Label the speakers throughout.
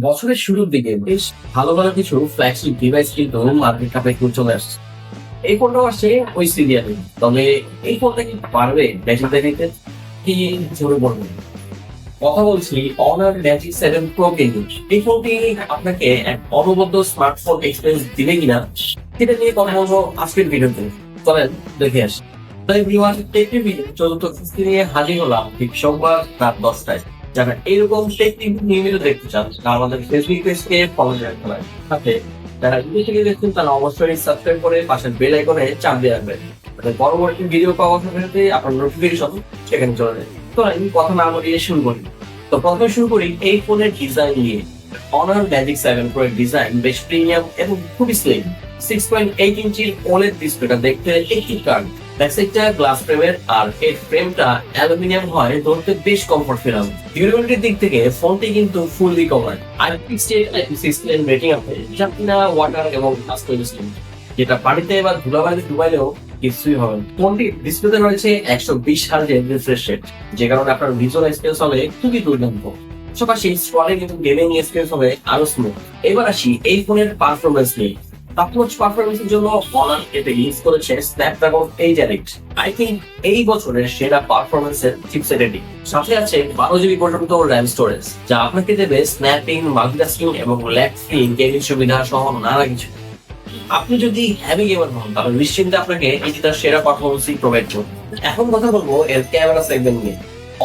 Speaker 1: বছরের শুরুর দিকে বেশ ভালো ভালো কিছু ফ্ল্যাগশিপ ডিভাইস কিন্তু মার্কেট কাপে চলে আসছে। এই ফোনটাও আসছে ওই সিরিয়ালে। তবে এই ফোনটা কি পারবে ব্যাটারি দেখাইতে, কি জোরে বলবেন? কথা বলছি অনার ম্যাজিক 7 প্রো কিন্তু এই ফোনটি আপনাকে এক অনবদ্য স্মার্টফোন এক্সপিরিয়েন্স দিবে কিনা সেটা নিয়ে কথা বলবো আজকের ভিডিওতে। চলেন দেখে আসি। তাই ভিউয়ার টেকনিক ভিডিও চতুর্থ কিস্তি নিয়ে হাজির হলাম ঠিক সোমবার রাত 10টায়। যারা এরকম টেকনিক নিয়মিত দেখতে চান তারা আমাদের ফেসবুক পেজকে ফলো রাখতে পারেন। সাথে যারা ইউটিউব থেকে দেখছেন তারা অবশ্যই সাবস্ক্রাইব করে পাশের বেল আইকনে চাপ দিয়ে রাখবেন, যাতে পরবর্তী ভিডিও পাওয়ার সাথে সাথে আপনার নোটিফিকেশন সেখানে চলে যায়। তো আমি কথা না বলিয়ে শুরু করি। তো প্রথমে শুরু করি এই ফোনের ডিজাইন নিয়ে। অনার ম্যাজিক 7 প্রো এর ডিজাইন বেশ প্রিমিয়াম এবং খুবই স্লিম। 6.8 ইঞ্চির OLED ডিসপ্লেটা দেখতে একটি কার্ড, ব্যাকসাইডটা গ্লাস ফ্রেমের আর এর ফ্রেমটা অ্যালুমিনিয়াম হয়, ধরতে বেশ কমফোর্ট ফিল হবে। ডিউরেবিলিটির দিক থেকে ফোনটি কিন্তু ফুললি কভার্ড। IP68 রেটিং আছে, যা কিনা ওয়াটার এবং ডাস্ট রেজিস্ট্যান্ট, যেটা পানিতে বা ধুলাবালিতে ডুবাইলেও কিছুই হবে না। ফোনটির ডিসপ্লেতে রয়েছে 120 হার্জের রিফ্রেশ রেট, যে কারণে আপনার ভিজুয়াল এক্সপিরিয়েন্স হবে খুবই দুর্দান্ত। পাশাপাশি স্ক্রলিং এবং গেমিং এক্সপিরিয়েন্স হবে আরো স্মুথ। এবার আসি এই ফোনের পারফরমেন্স নিয়ে। টপ-নচ পারফরমেন্সের জন্য অনার এতে ইউজ করেছে স্ন্যাপড্রাগন 8 আই থিঙ্ক এই বছরের সেরা পারফরমেন্সের চিপসেট এটি। সাথে আছে 12 GB পর্যন্ত র্যাম স্টোরেজ, যা আপনাকে দেবে স্ন্যাপিং, মাল্টিটাস্কিং এবং ল্যাগ ফ্রি গেমিং সুবিধা সহ নানা কিছু। আপনি যদি হ্যাভি গেমার হন তাহলে নিশ্চিন্তে আপনাকে এটি তার সেরা পারফরমেন্সই প্রোভাইড করবে। এখন কথা বলবো এর ক্যামেরা সেগমেন্ট নিয়ে।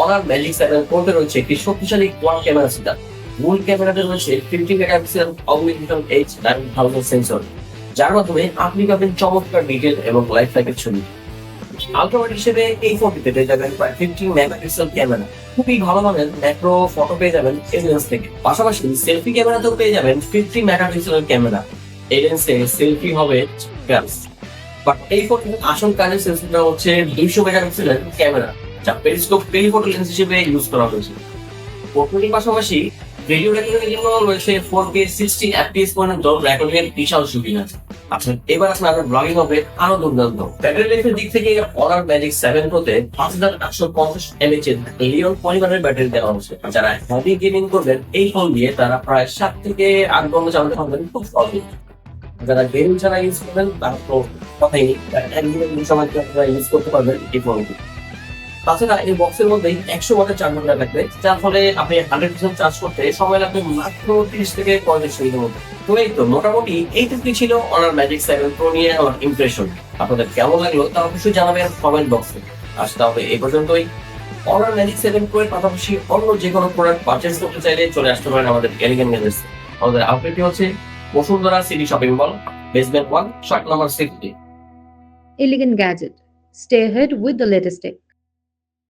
Speaker 1: অনার ম্যাজিক 7 প্রোতে রয়েছে একটি শক্তিশালী কোয়াড ক্যামেরা সেটআপ। মূল ক্যামেরাতে রয়েছে 50 মেগাপিক্সেল অগমেন্টেড H9000 সেন্সর, যার মাধ্যমে আপনি পাবেন চমৎকার ডিটেল এবং লাইফ সাইকেল ছবি। আলট্রাওয়াইড হিসেবে এই ফোনটিতে পেয়ে যাবেন প্রায় 15 মেগাপিক্সেল ক্যামেরা। খুবই ভালো মানের ম্যাক্রো ফটো পেয়ে যাবেন এই লেন্স থেকে। পাশাপাশি সেলফি ক্যামেরাতেও পেয়ে যাবেন 50 মেগাপিক্সেলের ক্যামেরা। এই লেন্সে সেলফি হবে গ্রামস। বাট এই ফোনের আসল কাজের সেন্সরটা হচ্ছে 200 মেগাপিক্সেলের ক্যামেরা, যা পেরিস্কোপ টেলিফটো লেন্স হিসেবে ইউজ করা হয়েছে। ফটোর পাশাপাশি ভিডিও রেকর্ডিং এর জন্য রয়েছে 4K 60 FPS পর্যন্ত রেকর্ডিং এর বিশাল সুবিধা আছে। এবার আপনার ব্লগিং হবে আরো দুর্দান্ত। ব্যাটারি লাইফের দিক থেকে অনার ম্যাজিক 7 প্রোতে 5850 mAh এর লিথিয়াম পলিমারের ব্যাটারি দেওয়া হয়েছে। যারা হেভি গেমিং করবেন এই ফোন দিয়ে তারা প্রায় 7 থেকে 8 ঘন্টা চালাতে পারবেন খুব সহজে। যারা গেমিং ছাড়া ইউজ করবেন তারা তো কথাই নেই, একদিনের সময় আপনারা ইউজ করতে পারবেন এই ফোনটি। তাছাড়া এই বক্সের মধ্যেই 100 ওয়াটের চার্জার থাকবে, যার ফলে আপনি 100% চার্জ করতে সময় লাগবে মাত্র 30 থেকে 35 মিনিটের মধ্যে। তো এই তো মোটামুটি এইটুকুই ছিল অনার ম্যাজিক 7 প্রো নিয়ে আমার ইমপ্রেশন। আপনাদের কেমন লাগলো তা অবশ্যই জানাবেন কমেন্ট বক্সে। আজ তাহলে এই পর্যন্তই। অনার ম্যাজিক 7 প্রো এর পাশাপাশি অন্য যে কোনো প্রোডাক্ট পারচেজ করতে চাইলে চলে আসতে পারেন আমাদের এলিগেন্ট গ্যাজেটসে। আমাদের আউটলেটটি হচ্ছে Bashundhara city shopping mall, basement 1, shop number 60।
Speaker 2: Elegant Gadget. Stay ahead with the latest tech.